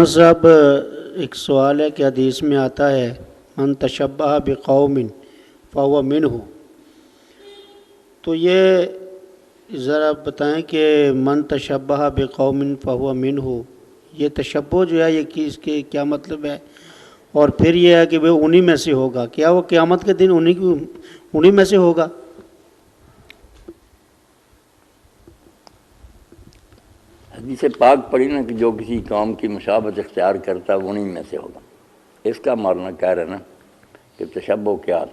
صاحب ایک سوال ہے کہ حدیث میں آتا ہے من تشبہ بقوم فہو منہ، تو یہ ذرا بتائیں کہ من تشبہ بقوم فہو منہ، یہ تشبہ جو ہے یہ اس کے کیا مطلب ہے؟ اور پھر یہ ہے کہ وہ انہی میں سے ہوگا، کیا وہ قیامت کے دن انہی میں سے ہوگا؟ حدیث پاک پڑھی نا کہ جو کسی قوم کی مشابہت اختیار کرتا ہے وہ انہی میں سے ہوگا۔ اس کا معنی کہہ رہے نا کہ تشبہ کیا؟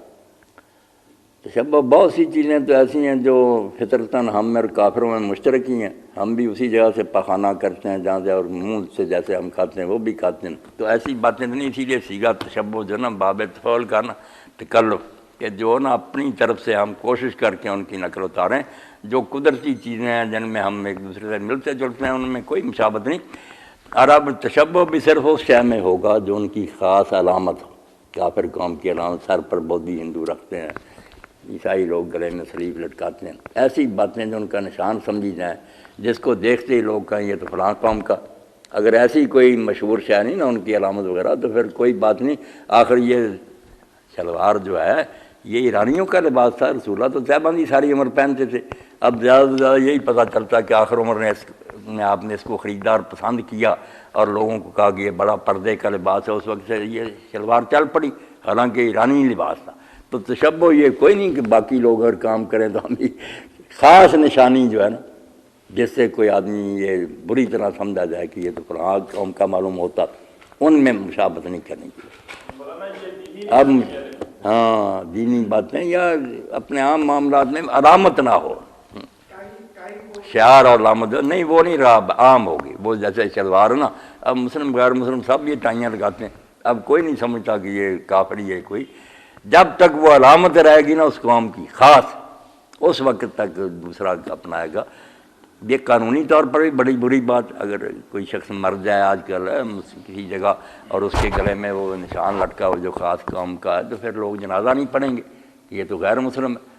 تشبہ بہت سی چیزیں تو ایسی ہیں جو فطرتاً ہم اور کافروں میں مشترک ہی ہیں، ہم بھی اسی جگہ سے پخانہ کرتے ہیں جہاں سے، اور منہ سے جیسے ہم کھاتے ہیں وہ بھی کھاتے ہیں، تو ایسی باتیں نہیں، اسی لیے سیگا تشبہ جو نا باب تفعول کا نا تکلف، کہ جو نا اپنی طرف سے ہم کوشش کر کے ان کی نقل اتاریں، جو قدرتی چیزیں ہیں جن میں ہم ایک دوسرے سے ملتے جلتے ہیں ان میں کوئی مشابہت نہیں۔ عرب تشبہ بھی صرف اس شے میں ہوگا جو ان کی خاص علامت ہو۔ کافر قوم کی علامت سر پر بودھی ہندو رکھتے ہیں، عیسائی لوگ گلے میں سلیب لٹکاتے ہیں، ایسی باتیں جو ان کا نشان سمجھی جائیں، جس کو دیکھتے ہی لوگ کہیں یہ تو فلاں قوم کا۔ اگر ایسی کوئی مشہور شے نہیں نا ان کی علامت وغیرہ تو پھر کوئی بات نہیں۔ آخر یہ شلوار جو ہے یہ ایرانیوں کا لباس تھا، رسول اللہ تو طیبندی ساری عمر پہنتے تھے۔ اب زیادہ سے زیادہ یہی پتہ چلتا کہ آخر عمر نے آپ نے اس کو خریدار پسند کیا اور لوگوں کو کہا کہ یہ بڑا پردے کا لباس ہے، اس وقت سے یہ شلوار چل پڑی، حالانکہ ایرانی لباس تھا۔ تو تشبہ یہ کوئی نہیں کہ باقی لوگ اگر کام کریں تو ہم بھی، خاص نشانی جو ہے نا جس سے کوئی آدمی یہ بری طرح سمجھا جائے کہ یہ تو فلاں قوم کا معلوم ہوتا، ان میں مشابہت نہیں کرنی چاہیے۔ اب ہاں دینی باتیں یا اپنے عام معاملات میں علامت نہ ہو، شعار اور علامت نہیں، وہ نہیں رہا، عام ہوگی وہ، جیسے شلوار ہے نا، اب مسلم غیر مسلم سب یہ ٹائیاں لگاتے ہیں، اب کوئی نہیں سمجھتا کہ یہ کافری ہے کوئی، جب تک وہ علامت رہے گی نا اس قوم کی خاص، اس وقت تک دوسرا اپنائے گا۔ یہ قانونی طور پر بھی بڑی بری بات، اگر کوئی شخص مر جائے آج کل کسی جگہ اور اس کے گلے میں وہ نشان لٹکا ہو جو خاص قوم کا ہے، تو پھر لوگ جنازہ نہیں پڑھیں گے، یہ تو غیر مسلم ہے۔